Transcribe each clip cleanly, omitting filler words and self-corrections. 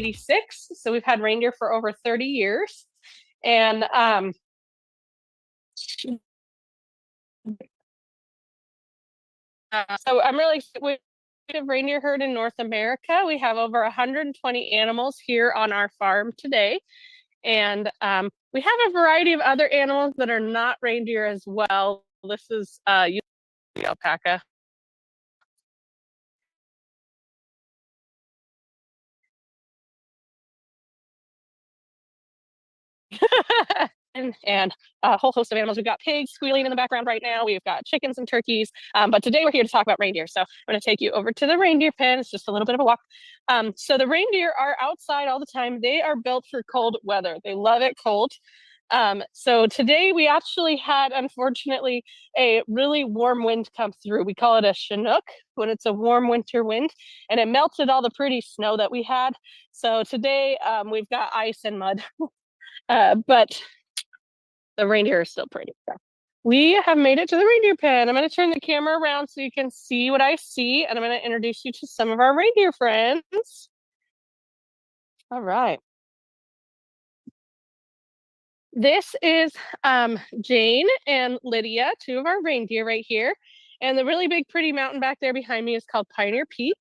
1986. So we've had reindeer for over 30 years. And so I'm really we have reindeer herd in North America. We have over 120 animals here on our farm today. And we have a variety of other animals that are not reindeer as well. This is the alpaca. And a whole host of animals. We've got pigs squealing in the background right now. We've got chickens and turkeys. But today we're here to talk about reindeer. So I'm going to take you over to the reindeer pen. It's just a little bit of a walk. So the reindeer are outside all the time. They are built for cold weather. They love it cold. So today we actually had, unfortunately, a really warm wind come through. We call it a Chinook when it's a warm winter wind, and it melted all the pretty snow that we had. So today we've got ice and mud. But the reindeer are still pretty. So we have made it to the reindeer pen. I'm going to turn the camera around so you can see what I see, and I'm going to introduce you to some of our reindeer friends. All right. This is Jane and Lydia, two of our reindeer right here. And the really big, pretty mountain back there behind me is called Pioneer Peak.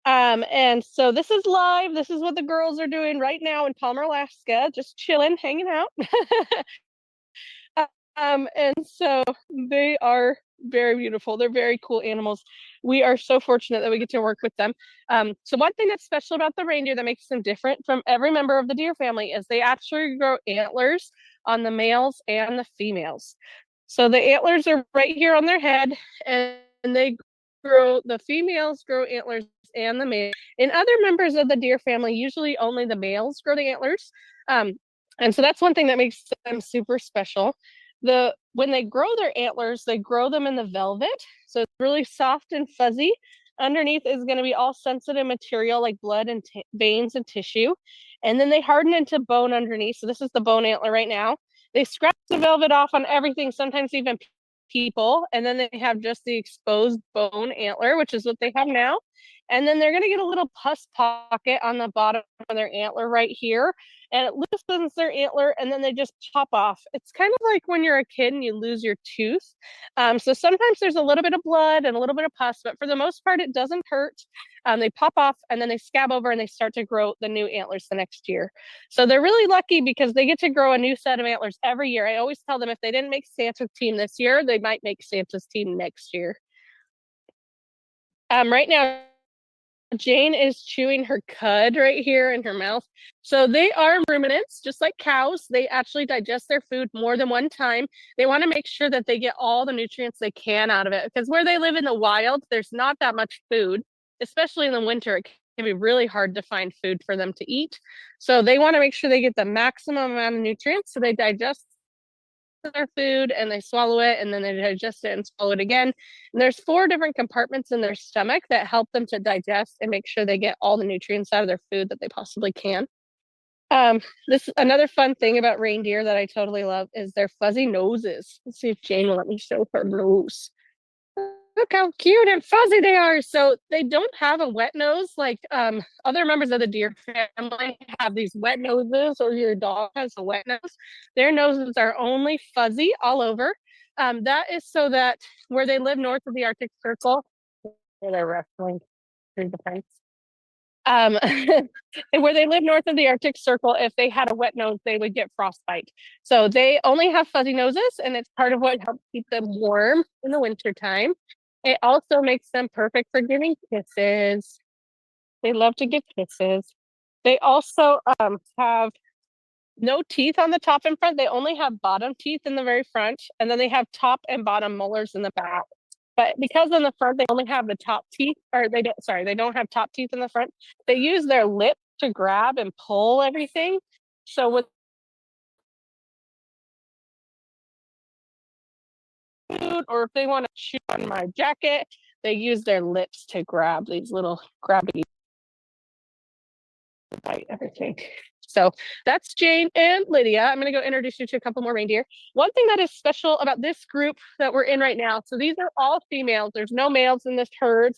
And so this is live. This is what the girls are doing right now in Palmer, Alaska, just chilling, hanging out. And so they are very beautiful. They're very cool animals. We are so fortunate that we get to work with them. So one thing that's special about the reindeer that makes them different from every member of the deer family is they actually grow antlers on the males and the females. So the antlers are right here on their head, and they grow, the females grow antlers and the male. In other members of the deer family, usually only the males grow the antlers. And so that's one thing that makes them super special. When they grow their antlers, they grow them in the velvet, so it's really soft and fuzzy. Underneath is going to be all sensitive material like blood and veins and tissue, and then they harden into bone underneath. So this is the bone antler right now. They scratch the velvet off on everything, sometimes even people, and then they have just the exposed bone antler, which is what they have now. And then they're going to get a little pus pocket on the bottom of their antler right here, and it loosens their antler, and then they just pop off. It's kind of like when you're a kid and you lose your tooth. So sometimes there's a little bit of blood and a little bit of pus, but for the most part, it doesn't hurt. They pop off and then they scab over and they start to grow the new antlers the next year. So they're really lucky because they get to grow a new set of antlers every year. I always tell them if they didn't make Santa's team this year, they might make Santa's team next year. Right now, Jane is chewing her cud right here in her mouth. So they are ruminants, just like cows. They actually digest their food more than one time. They want to make sure that they get all the nutrients they can out of it, because where they live in the wild, there's not that much food, especially in the winter. It can be really hard to find food for them to eat. So they want to make sure they get the maximum amount of nutrients. So they digest their food and they swallow it, and then they digest it and swallow it again. And there's 4 different compartments in their stomach that help them to digest and make sure they get all the nutrients out of their food that they possibly can. This another fun thing about reindeer that I totally love is their fuzzy noses. Let's see if Jane will let me show her nose. Look how cute and fuzzy they are. So they don't have a wet nose like other members of the deer family have these wet noses, or your dog has a wet nose. Their noses are only fuzzy all over. That is so that where they live north of the Arctic Circle, where they're wrestling through the fence. And where they live north of the Arctic Circle, if they had a wet nose, they would get frostbite. So they only have fuzzy noses, and it's part of what helps keep them warm in the wintertime. It also makes them perfect for giving kisses. They love to give kisses. They also have no teeth on the top and front. They only have bottom teeth in the very front, and then they have top and bottom molars in the back. But because in the front they only have the top teeth, or they don't have top teeth in the front. They use their lip to grab and pull everything. So with food, or if they want to chew on my jacket, they use their lips to grab these little grabby bite everything. So that's Jane and Lydia. I'm going to go introduce you to a couple more reindeer. One thing that is special about this group that we're in right now, so these are all females. There's no males in this herd.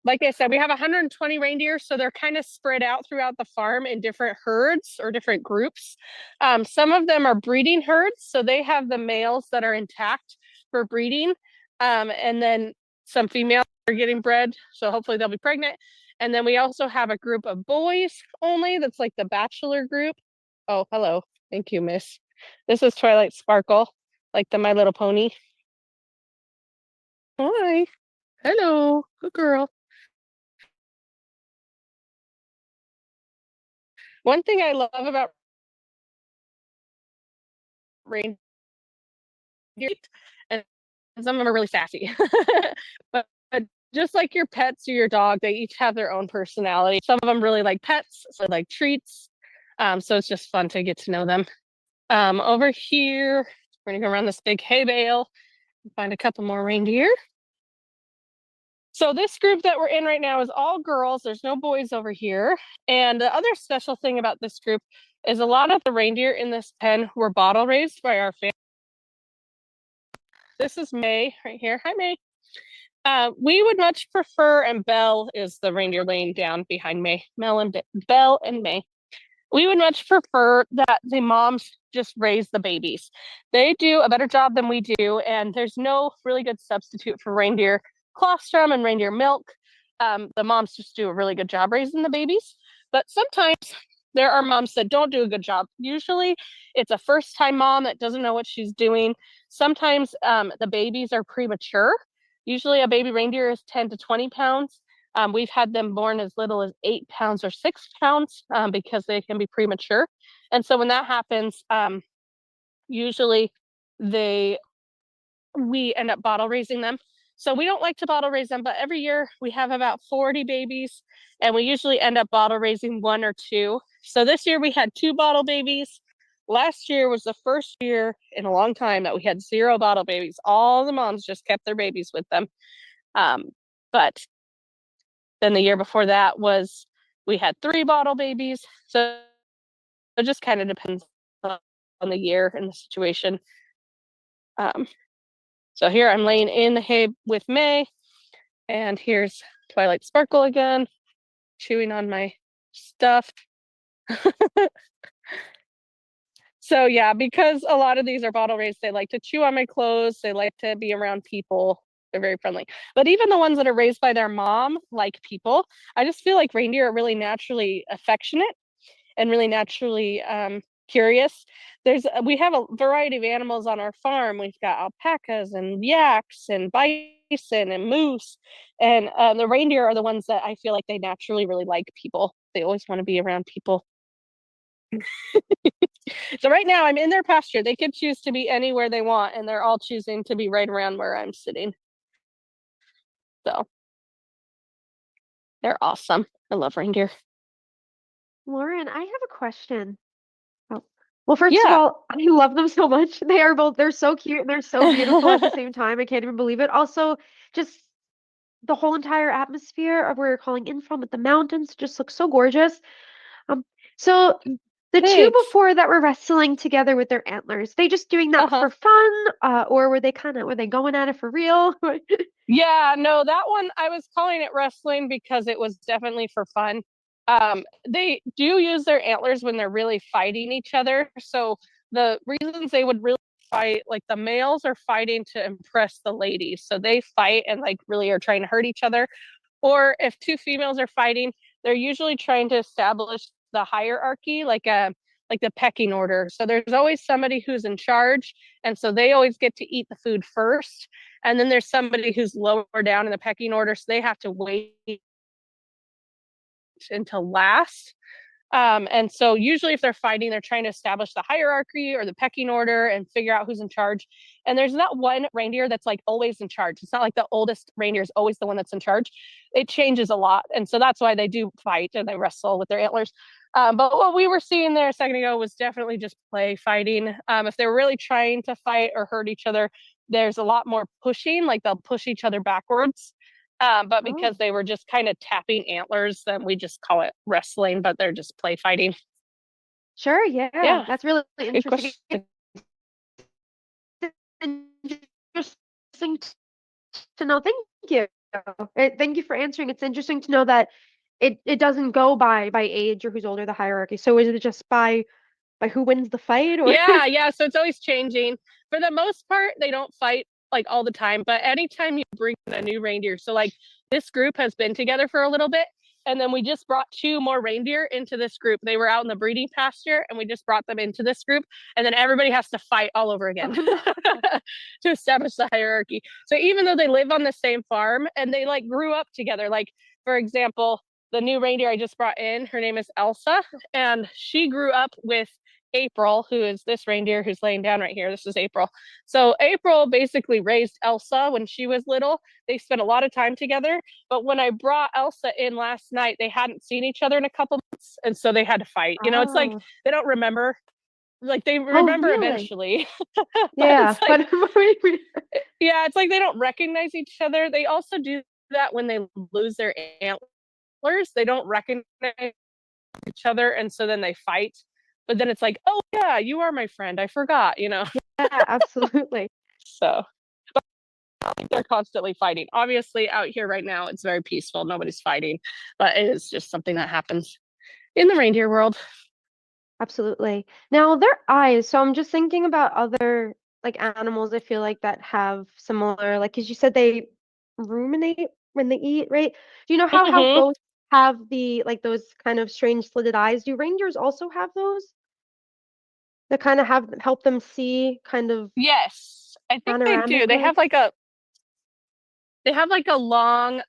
like I said, we have 120 reindeer, so they're kind of spread out throughout the farm in different herds or different groups. Some of them are breeding herds, so they have the males that are intact for breeding, and then some females are getting bred, so hopefully they'll be pregnant. And then we also have a group of boys only, that's like the bachelor group. Oh, hello. Thank you, miss. This is Twilight Sparkle, like the My Little Pony. Hi. Hello. Good girl. One thing I love about reindeer, and some of them are really sassy, but just like your pets or your dog, they each have their own personality. Some of them really like pets, so like treats. So it's just fun to get to know them. Over here, we're gonna go around this big hay bale and find a couple more reindeer. So this group that we're in right now is all girls. There's no boys over here. And the other special thing about this group is a lot of the reindeer in this pen were bottle raised by our family. This is May right here. Hi, May. We would much prefer, and Belle is the reindeer laying down behind May. Belle and May. We would much prefer that the moms just raise the babies. They do a better job than we do, and there's no really good substitute for reindeer colostrum and reindeer milk. The moms just do a really good job raising the babies, but sometimes there are moms that don't do a good job. Usually, it's a first-time mom that doesn't know what she's doing. Sometimes the babies are premature. Usually, a baby reindeer is 10 to 20 pounds. We've had them born as little as 8 pounds or 6 pounds because they can be premature. And so when that happens, usually they we end up bottle raising them. So we don't like to bottle raise them, but every year we have about 40 babies, and we usually end up bottle raising one or two. So this year we had two bottle babies. Last year was the first year in a long time that we had zero bottle babies. All the moms just kept their babies with them. But then the year before that was we had three bottle babies. So it just kind of depends on the year and the situation. Um, so here I'm laying in the hay with May, and here's Twilight Sparkle again, chewing on my stuff. So yeah, because a lot of these are bottle raised, they like to chew on my clothes, they like to be around people. They're very friendly. But even the ones that are raised by their mom, like people, I just feel like reindeer are really naturally affectionate and really naturally curious. We have a variety of animals on our farm. We've got alpacas and yaks and bison and moose, and the reindeer are the ones that I feel like they naturally really like people. They always want to be around people. So right now I'm in their pasture. They could choose to be anywhere they want, and they're all choosing to be right around where I'm sitting. So they're awesome. I love reindeer. Lauren, I have a question. Oh. Well, first of Yeah. all, I love them so much. They're so cute and they're so beautiful at the same time. I can't even believe it. Also, just the whole entire atmosphere of where you're calling in from at the mountains just looks so gorgeous. Um, so the two Thanks. before that were wrestling together with their antlers, they just doing that Uh-huh. for fun, or were they going at it for real? Yeah, no, that one I was calling it wrestling because it was definitely for fun. They do use their antlers when they're really fighting each other. So the reasons they would really fight, like the males are fighting to impress the ladies. So they fight and like really are trying to hurt each other. Or if two females are fighting, they're usually trying to establish the hierarchy, like the pecking order. So there's always somebody who's in charge, and so they always get to eat the food first. And then there's somebody who's lower down in the pecking order, so they have to wait until last. And so usually if they're fighting, they're trying to establish the hierarchy or the pecking order and figure out who's in charge. And there's not one reindeer that's like always in charge. It's not like the oldest reindeer is always the one that's in charge. It changes a lot. And so that's why they do fight and they wrestle with their antlers. But what we were seeing there a second ago was definitely just play fighting. If they're really trying to fight or hurt each other, there's a lot more pushing, like they'll push each other backwards. But Oh, because they were just kind of tapping antlers, then we just call it wrestling, but they're just play fighting. sure, yeah, Yeah, that's really good interesting. question. It's interesting to know. Thank you. Thank you for answering. It's interesting to know that it doesn't go by age or who's older, the hierarchy. So is it just by who wins the fight or Yeah, yeah. So it's always changing. For the most part, they don't fight like all the time, but anytime you bring in a new reindeer, so like this group has been together for a little bit, and then we just brought two more reindeer into this group. They were out in the breeding pasture, and we just brought them into this group, and then everybody has to fight all over again Oh no. to establish the hierarchy. So even though they live on the same farm and they like grew up together, like for example, the new reindeer I just brought in, her name is Elsa, and she grew up with April, who is this reindeer who's laying down right here. This is April. So April basically raised Elsa when she was little. They spent a lot of time together. But when I brought Elsa in last night, they hadn't seen each other in a couple months. And so they had to fight. You know, it's like Oh. they don't remember. Like they Oh, remember really? eventually. But Yeah, it's like, but yeah, it's like they don't recognize each other. They also do that when they lose their antlers. They don't recognize each other. And so then they fight. But then it's like, oh, yeah, you are my friend. I forgot, you know? yeah, absolutely. So they're constantly fighting. Obviously, out here right now, it's very peaceful. Nobody's fighting, but it is just something that happens in the reindeer world. Absolutely. Now, their eyes. So I'm just thinking about other like animals I feel like that have similar, like, because you said they ruminate when they eat, right? Do you know how Hmm. ghosts have the like those kind of strange slitted eyes? Do reindeers also have those that kind of have help them see kind of Yes, I think they do. panoramically? They have like a long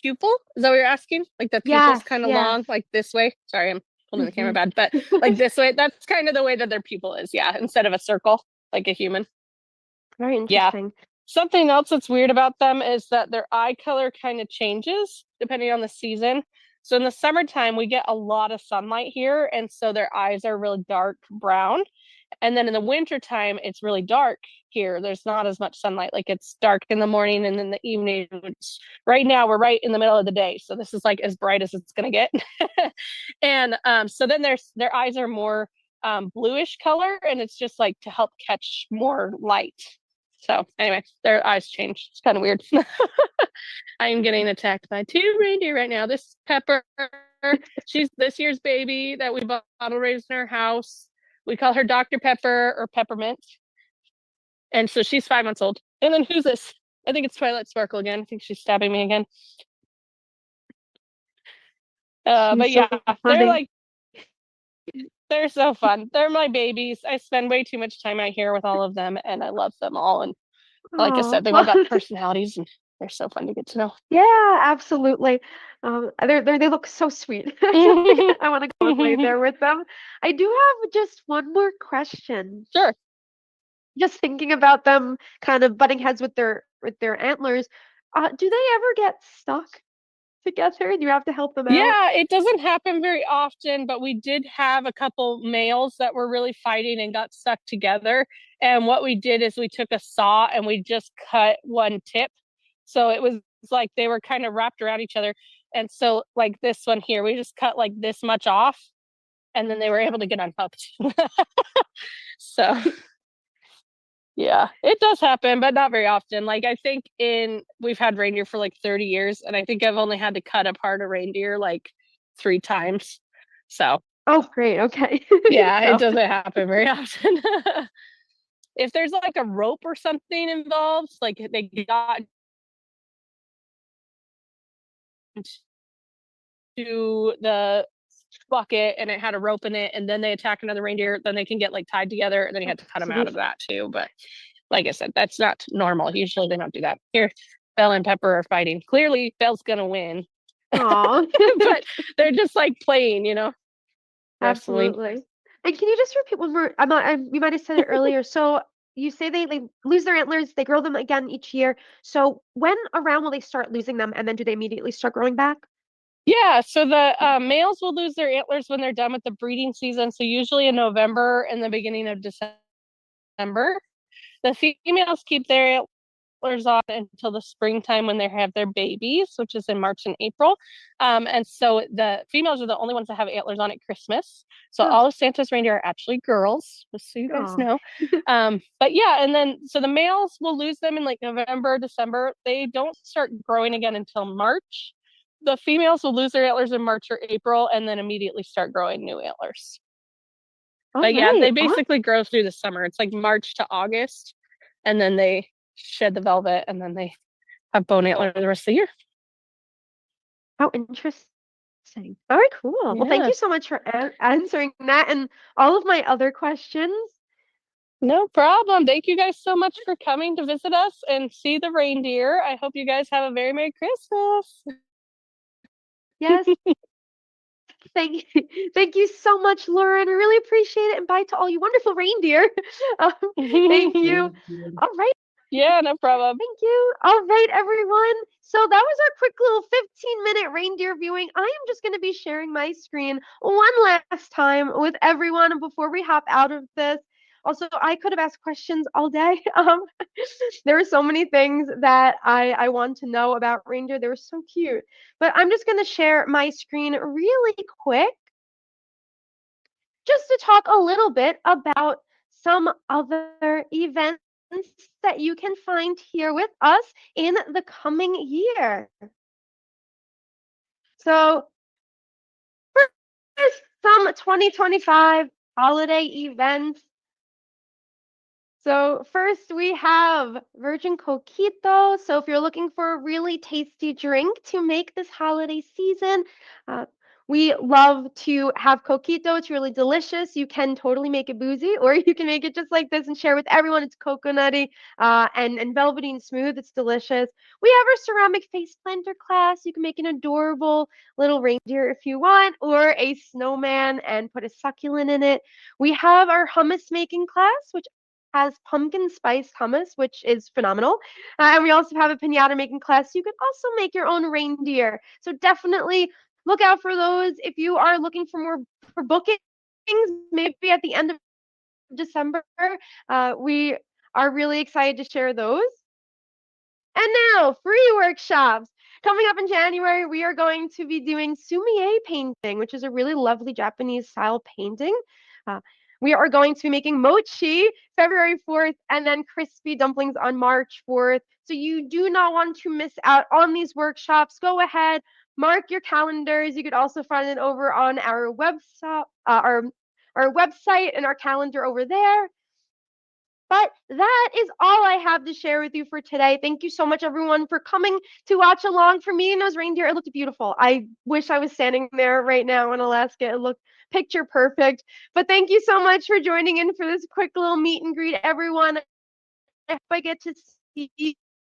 pupil. Is that what you're asking? Like the pupil's Yes, kind of yes. long, like this way. Sorry, I'm holding the camera Hmm. bad, but like this way. That's kind of the way that their pupil is. Yeah, instead of a circle like a human. Very Yeah. interesting. Something else that's weird about them is that their eye color kind of changes depending on the season. So in the summertime, we get a lot of sunlight here, and so their eyes are really dark brown. And then in the wintertime, it's really dark here. There's not as much sunlight. Like it's dark in the morning and in the evening. Right now, we're right in the middle of the day. So this is like as bright as it's going to get. And so then their eyes are more bluish color, and it's just like to help catch more light. So anyway, their eyes change. It's kind of weird. I am getting attacked by two reindeer right now. This Pepper, she's this year's baby that we bottle raised in our house. We call her Dr. Pepper or Peppermint. And so she's 5 months old. And then who's this? I think it's Twilight Sparkle again. I think she's stabbing me again. But She's yeah, so funny. they're so fun. They're my babies. I spend way too much time out here with all of them, and I love them all. And like I Oh. said, they've all got personalities, and they're so fun to get to know. Yeah, absolutely. They look so sweet. Actually, I want to go and lay there with them. I do have just one more question. Sure. Just thinking about them kind of butting heads with their antlers. Do they ever get stuck together and you have to help them out? Yeah, it doesn't happen very often, but we did have a couple males that were really fighting and got stuck together. And what we did is we took a saw and we just cut one tip. So it was like they were kind of wrapped around each other. And so, like this one here, we just cut like this much off, and then they were able to get unhooked. So yeah, it does happen, but not very often. Like I think in we've had reindeer for like 30 years, and I think I've only had to cut apart a reindeer like 3 times. So Oh, great. Okay. yeah, it So, doesn't happen very often. If there's like a rope or something involved, like they got to the bucket and it had a rope in it, and then they attack another reindeer, then they can get like tied together, and then you had to cut them out of absolutely. that too. But like I said, that's not normal. Usually they don't do that. Here, Belle and Pepper are fighting. Clearly, Belle's gonna win, Aw. but they're just like playing, wrestling. Absolutely. And can you just repeat one more? You might have said it earlier. So you say they lose their antlers, they grow them again each year. So when around will they start losing them, and then do they immediately start growing back? Yeah, so the males will lose their antlers when they're done with the breeding season. So usually in November and the beginning of December. The females keep their antlers on until the springtime when they have their babies, which is in March and April. And so the females are the only ones that have antlers on at Christmas. So Oh, all of Santa's reindeer are actually girls, just so you guys oh. know. But yeah, and then so the males will lose them in like November, December. They don't start growing again until March. The females will lose their antlers in March or April and then immediately start growing new antlers. All But yeah, right. they basically grow through the summer. It's like March to August, and then they shed the velvet, and then they have bone antler the rest of the year. How interesting. All right, cool. Well, thank Yeah, you so much for answering that and all of my other questions. no problem. Thank you guys so much for coming to visit us and see the reindeer. I hope you guys have a very Merry Christmas. Yes, thank you. Thank you so much, Lauren. I really appreciate it. And bye to all you wonderful reindeer. Um, thank you. All right. Yeah, no problem. Thank you. All right, everyone. So that was our quick little 15-minute reindeer viewing. I am just going to be sharing my screen one last time with everyone before we hop out of this. Also, I could have asked questions all day. There are so many things that I want to know about reindeer. They were so cute. But I'm just going to share my screen really quick just to talk a little bit about some other events that you can find here with us in the coming year. So, first, some 2025 holiday events. So first we have virgin coquito. So if you're looking for a really tasty drink to make this holiday season, uh, we love to have coquito. It's really delicious. You can totally make it boozy, or you can make it just like this and share with everyone. It's coconutty and velvety and smooth. It's delicious. We have our ceramic face planter class. You can make an adorable little reindeer if you want, or a snowman and put a succulent in it. We have our hummus making class, which has pumpkin spice hummus, which is phenomenal. And we also have a pinata making class. You can also make your own reindeer. So definitely look out for those if you are looking for more for bookings. Maybe at the end of December, we are really excited to share those. And now, free workshops. Coming up in January, we are going to be doing sumie painting, which is a really lovely Japanese style painting. Uh, we are going to be making mochi February 4th and then crispy dumplings on March 4th. So you do not want to miss out on these workshops. Go ahead, mark your calendars. You could also find it over on our website, our website and our calendar over there. But that is all I have to share with you for today. Thank you so much, everyone, for coming to watch along for me and those reindeer. It looked beautiful. I wish I was standing there right now in Alaska. It looked picture perfect. But thank you so much for joining in for this quick little meet and greet, everyone. I hope I get to see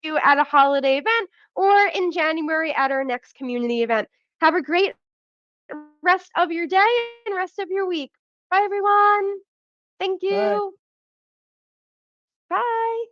you at a holiday event or in January at our next community event. Have a great rest of your day and rest of your week. Bye, everyone. Thank Bye. you. Bye.